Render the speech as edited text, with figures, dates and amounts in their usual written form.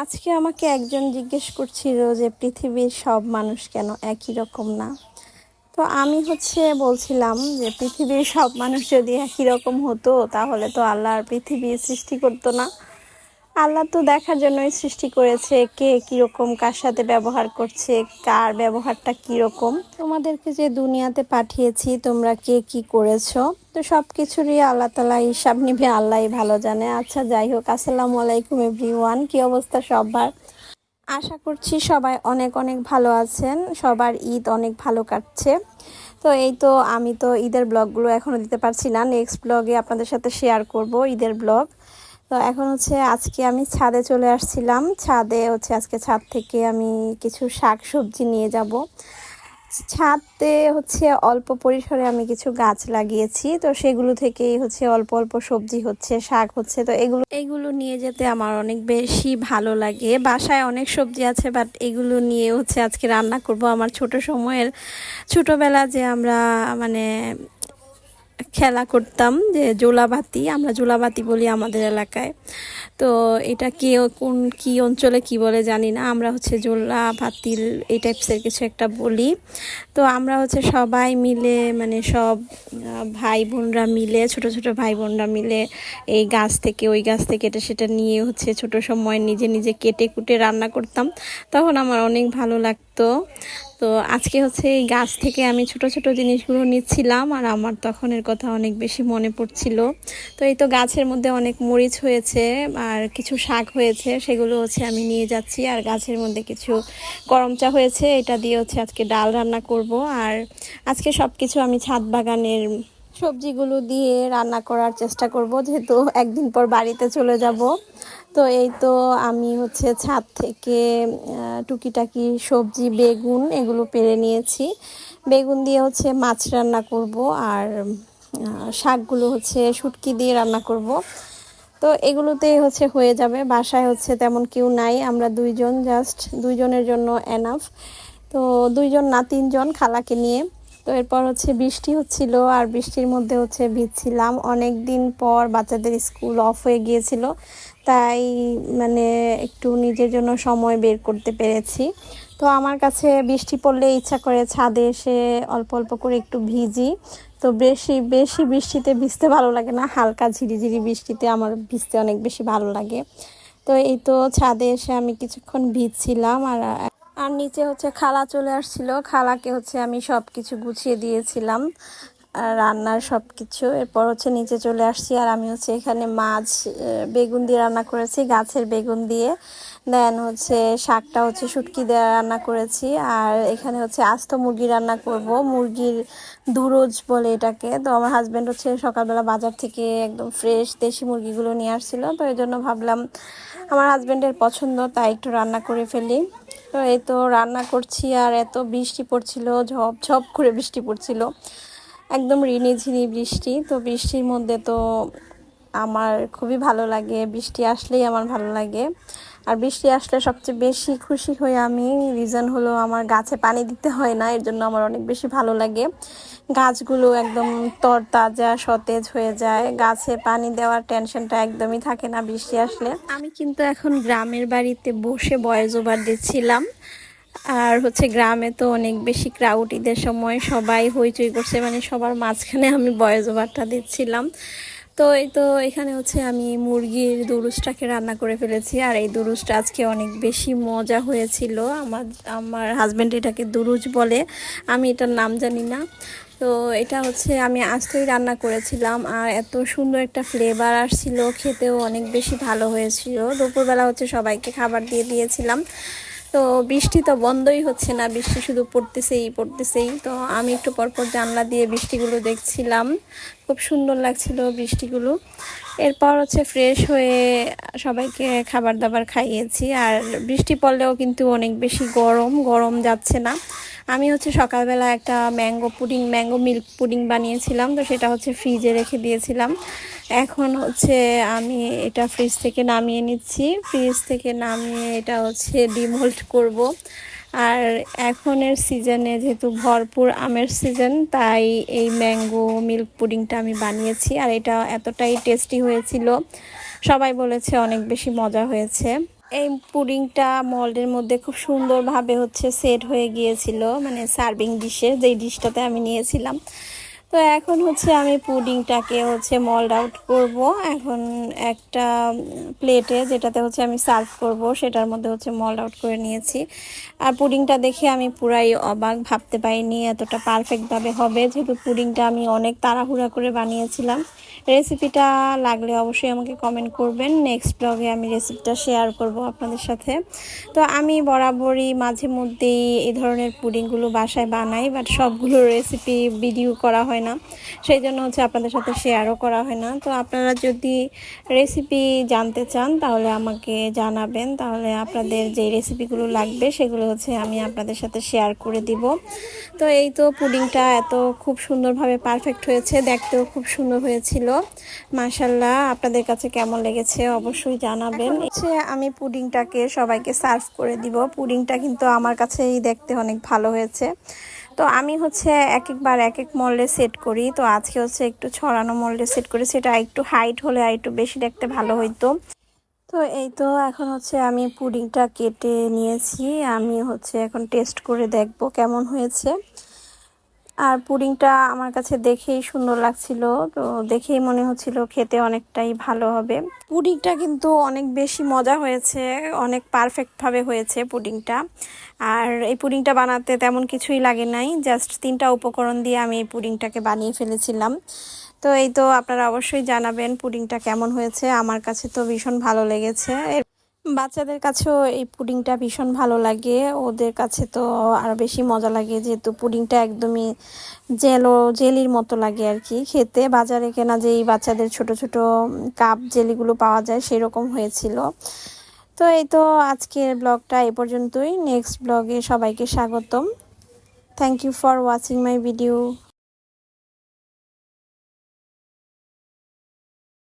আজকে আমাকে একজন জিজ্ঞেস করছিল যে পৃথিবীর সব মানুষ কেন একই রকম না। তো আমি বলছিলাম যে পৃথিবীর সব মানুষ যদি একই রকম হতো তাহলে তো আল্লাহ আর পৃথিবী সৃষ্টি করতো না। আল্লাহ তো দেখার জন্যই সৃষ্টি করেছে কে কীরকম কার সাথে ব্যবহার করছে, কার ব্যবহারটা কীরকম। তোমাদেরকে যে দুনিয়াতে পাঠিয়েছি তোমরা কে কি করেছো, তো সব কিছুরই আল্লাহ তালা হিসাব নিবে, আল্লাহই ভালো জানে। আচ্ছা যাই হোক, আসসালামু আলাইকুম এভরিওয়ান, কি অবস্থা সবার? আশা করছি সবাই অনেক অনেক ভালো আছেন, সবার ঈদ অনেক ভালো কাটছে। তো এই তো আমি তো ঈদের ব্লগগুলো এখনও দিতে পারছি না, নেক্সট ব্লগে আপনাদের সাথে শেয়ার করব ঈদের ব্লগ। তো এখন আজকে আমি ছাদে চলে আসছিলাম, ছাদে আজকে ছাদ থেকে আমি কিছু শাক সবজি নিয়ে যাব। ছাদে অল্প পরিসরে আমি কিছু গাছ লাগিয়েছি, তো সেগুলো থেকেই অল্প অল্প সবজি শাক তো এগুলো নিয়ে যেতে আমার অনেক বেশি ভালো লাগে। বাসায় অনেক সবজি আছে, বাট এগুলো নিয়ে আজকে রান্না করব। আমার ছোটবেলা যে আমরা মানে খেলা করতাম যে জোলাবাতি, আমরা জোলাবাতি বলি আমাদের এলাকায়। তো এটা কি অঞ্চলে কি বলে জানি না, আমরা জোলা বাতিল এই টাইপসের কিছু একটা বলি। তো আমরা সবাই মিলে মানে সব ভাই বোনরা মিলে, ছোট ছোট ভাই বোনরা মিলে এই গাছ থেকে ওই গাছ থেকে এটা সেটা নিয়ে ছোট সময় নিজে নিজে কেটে কুটে রান্না করতাম, তখন আমার অনেক ভালো লাগতো। তো আজকে এই গাছ থেকে আমি ছোট ছোট জিনিসগুলো নিচ্ছিলাম, আর আমার তখন এর কথা অনেক বেশি মনে পড়ছিল। তো এই তো গাছের মধ্যে অনেক মরিচ হয়েছে আর কিছু শাক হয়েছে, সেগুলো আমি নিয়ে যাচ্ছি। আর গাছের মধ্যে কিছু করমচা হয়েছে, এটা দিয়ে আজকে ডাল রান্না করব। আর আজকে সব কিছু আমি ছাদ বাগানের সবজিগুলো দিয়ে রান্না করার চেষ্টা করব, যেহেতু একদিন পর বাড়িতে চলে যাব। তো এই তো আমি ছাদ থেকে টুকিটাকি সবজি, বেগুন এগুলো পেরে নিয়েছি। বেগুন দিয়ে মাছ রান্না করব, আর শাকগুলো শুটকি দিয়ে রান্না করব। তো এগুলোতেই হয়ে যাবে। বাসায় তেমন কেউ নাই, আমরা দুইজন, জাস্ট দুইজনের জন্য এনাফ। তো দুইজন না তিনজন খালাকে নিয়ে। তো এরপর বৃষ্টি হচ্ছিল, আর বৃষ্টির মধ্যে ভিজছিলাম। অনেক দিন পর বাচ্চাদের স্কুল অফ হয়ে গিয়েছিল, তাই মানে একটু নিজের জন্য সময় বের করতে পেরেছি। তো আমার কাছে বৃষ্টি পড়লে ইচ্ছা করে ছাদে এসে অল্প অল্প করে একটু ভিজি। তো বেশি বেশি বৃষ্টিতে ভিজতে ভালো লাগে না, হালকা ঝিরিঝিরি বৃষ্টিতে আমার ভিজতে অনেক বেশি ভালো লাগে। তো এই তো ছাদে এসে আমি কিছুক্ষণ ভিজছিলাম, আর আর নিচে খালা চলে আসছিল, খালাকে আমি সব কিছু গুছিয়ে দিয়েছিলাম, রান্নার সব কিছু। এরপর নিচে চলে আসছি, আর আমি এখানে মাছ বেগুন দিয়ে রান্না করেছি, গাছের বেগুন দিয়ে। দেন শাকটা শুটকি দিয়ে রান্না করেছি। আর এখানে আস্ত মুরগি রান্না করব, মুরগির দুরোজ বলে এটাকে। তো আমার হাজব্যান্ড সকালবেলা বাজার থেকে একদম ফ্রেশ দেশি মুরগিগুলো নিয়ে আসছিল, তো এই জন্য ভাবলাম আমার হাজব্যান্ডের পছন্দ, তাই একটু রান্না করে ফেলি। তো এই তো রান্না করছি, আর এত বৃষ্টি পড়ছিল, ঝপ ঝপ করে বৃষ্টি পড়ছিল, একদম ঝিনি বৃষ্টি। তো বৃষ্টির মধ্যে তো আমার খুবই ভালো লাগে, বৃষ্টি আসলেই আমার ভালো লাগে। আর বৃষ্টি আসলে সবচেয়ে বেশি খুশি হই আমি, রিজন হলো আমার গাছে পানি দিতে হয় না, এর জন্য আমার অনেক বেশি ভালো লাগে। গাছগুলো একদম তরতাজা সতেজ হয়ে যায়, গাছে পানি দেওয়ার টেনশনটা একদমই থাকে না বৃষ্টি আসলে। আমি কিন্তু এখন গ্রামের বাড়িতে বসে ভয়েস ওভার দিচ্ছিলাম। আর গ্রামে তো অনেক বেশি ক্রাউড, ঈদের সময় সবাই হইচই করছে, মানে সবার মাঝখানে আমি ভয়েস ওভারটা দিচ্ছিলাম। তো এই তো এখানে আমি মুরগির দুরুজটাকে রান্না করে ফেলেছি, আর এই দুরুজটা আজকে অনেক বেশি মজা হয়েছিল। আমার হাজব্যান্ড এটাকে দুরুজ বলে, আমি এটার নাম জানি না। তো এটা আমি আস্তই রান্না করেছিলাম, আর এত সুন্দর একটা ফ্লেভার আসছিল, খেতেও অনেক বেশি ভালো হয়েছিল। দুপুরবেলা সবাইকে খাবার দিয়ে দিয়েছিলাম। তো বৃষ্টি তো বন্ধই হচ্ছে না, বৃষ্টি শুধু পড়তেছেই। তো আমি একটু পরপর জানলা দিয়ে বৃষ্টিগুলো দেখছিলাম, খুব সুন্দর লাগছিল বৃষ্টিগুলো। এরপর ফ্রেশ হয়ে সবাইকে খাবার দাবার খাইয়েছি। আর বৃষ্টি পড়লেও কিন্তু অনেক বেশি গরম যাচ্ছে না। আমি সকালবেলা একটা ম্যাঙ্গো মিল্ক পুডিং বানিয়েছিলাম, তো সেটা ফ্রিজে রেখে দিয়েছিলাম। এখন আমি এটা ফ্রিজ থেকে নামিয়ে নিচ্ছি, ফ্রিজ থেকে নামিয়ে এটা ডিমোল্ড করব। আর এখনের সিজনে যেহেতু ভরপুর আমের সিজন, তাই এই ম্যাঙ্গো মিল্ক পুডিংটা আমি বানিয়েছি, আর এটা এতটাই টেস্টি হয়েছিল, সবাই বলেছে অনেক বেশি মজা হয়েছে। এই পুডিংটা মোল্ডের মধ্যে খুব সুন্দরভাবে হচ্ছে সেট হয়ে গিয়েছিল, মানে সার্ভিং ডিশে যেই ডিশটাতে আমি নিয়েছিলাম। তো এখন হচ্ছে আমি পুডিংটাকে হচ্ছে মোল্ড আউট করব। এখন একটা প্লেটে যেটাতে হচ্ছে আমি সার্ভ করব সেটার মধ্যে হচ্ছে মোল্ড আউট করে নিয়েছি। আর পুডিংটা দেখে আমি পুরাই অবাক, ভাবতে পারিনি এতটা পারফেক্টভাবে হবে, যেহেতু পুডিংটা আমি অনেক তাড়াহুড়া করে বানিয়েছিলাম। রেসিপিটা লাগলে অবশ্যই আমাকে কমেন্ট করবেন, নেক্সট ব্লগে আমি রেসিপিটা শেয়ার করব আপনাদের সাথে। তো আমি বরাবরই মাঝে মধ্যেই এই ধরনের পুডিংগুলো বাসায় বানাই, বাট সবগুলো রেসিপি ভিডিও করা হয় না, সেই জন্য হচ্ছে আপনাদের সাথে শেয়ারও করা হয় না। তো আপনারা যদি রেসিপি জানতে চান তাহলে আমাকে জানাবেন, তাহলে আপনাদের যে রেসিপিগুলো লাগবে সেগুলো হচ্ছে আমি আপনাদের সাথে শেয়ার করে দিব। তো এই তো পুডিংটা এত খুব সুন্দরভাবে পারফেক্ট হয়েছে, দেখতেও খুব সুন্দর হয়েছিল। মাশাল্লাহ, আপনাদের কাছে কেমন লেগেছে অবশ্যই জানাবেন। হচ্ছে আমি পুডিংটাকে সবাইকে সার্ভ করে দিব। পুডিংটা কিন্তু আমার কাছেই দেখতে অনেক ভালো হয়েছে। তো আমি হচ্ছে এক একবার এক এক মোল্ডে সেট করি, তো আজকে হচ্ছে একটু ছড়ানো মোল্ডে সেট করি, সেটা একটু হাইট হলে আর একটু বেশি দেখতে ভালো হইতো। তো এই তো এখন হচ্ছে আমি পুডিংটা কেটে নিয়েছি, আমি হচ্ছে এখন টেস্ট করে দেখব কেমন হয়েছে। আর পুডিংটা আমার কাছে দেখেই সুন্দর লাগছিল, তো দেখেই মনে হচ্ছিল খেতে অনেকটাই ভালো হবে। পুডিংটা কিন্তু অনেক বেশি মজা হয়েছে, অনেক পারফেক্টভাবে হয়েছে পুডিংটা। আর এই পুডিংটা বানাতে তেমন কিছুই লাগে নাই, জাস্ট 3টা উপকরণ দিয়ে আমি এই পুডিংটাকে বানিয়ে ফেলেছিলাম। তো এই তো আপনারা অবশ্যই জানাবেন পুডিংটা কেমন হয়েছে। আমার কাছে তো ভীষণ ভালো লেগেছে, বাচ্চাদের কাছেও এই পুডিংটা ভীষণ ভালো লাগে, ওদের কাছে তো আরও বেশি মজা লাগে, যেহেতু পুডিংটা একদমই জেলির মতো লাগে আর কি খেতে। বাজারে কেনা যেই বাচ্চাদের ছোট ছোট কাপ জেলিগুলো পাওয়া যায় সেরকম হয়েছিল। তো এই তো আজকের ব্লগটা এ পর্যন্তই, নেক্সট ব্লগে সবাইকে স্বাগতম। Thank you for watching my video.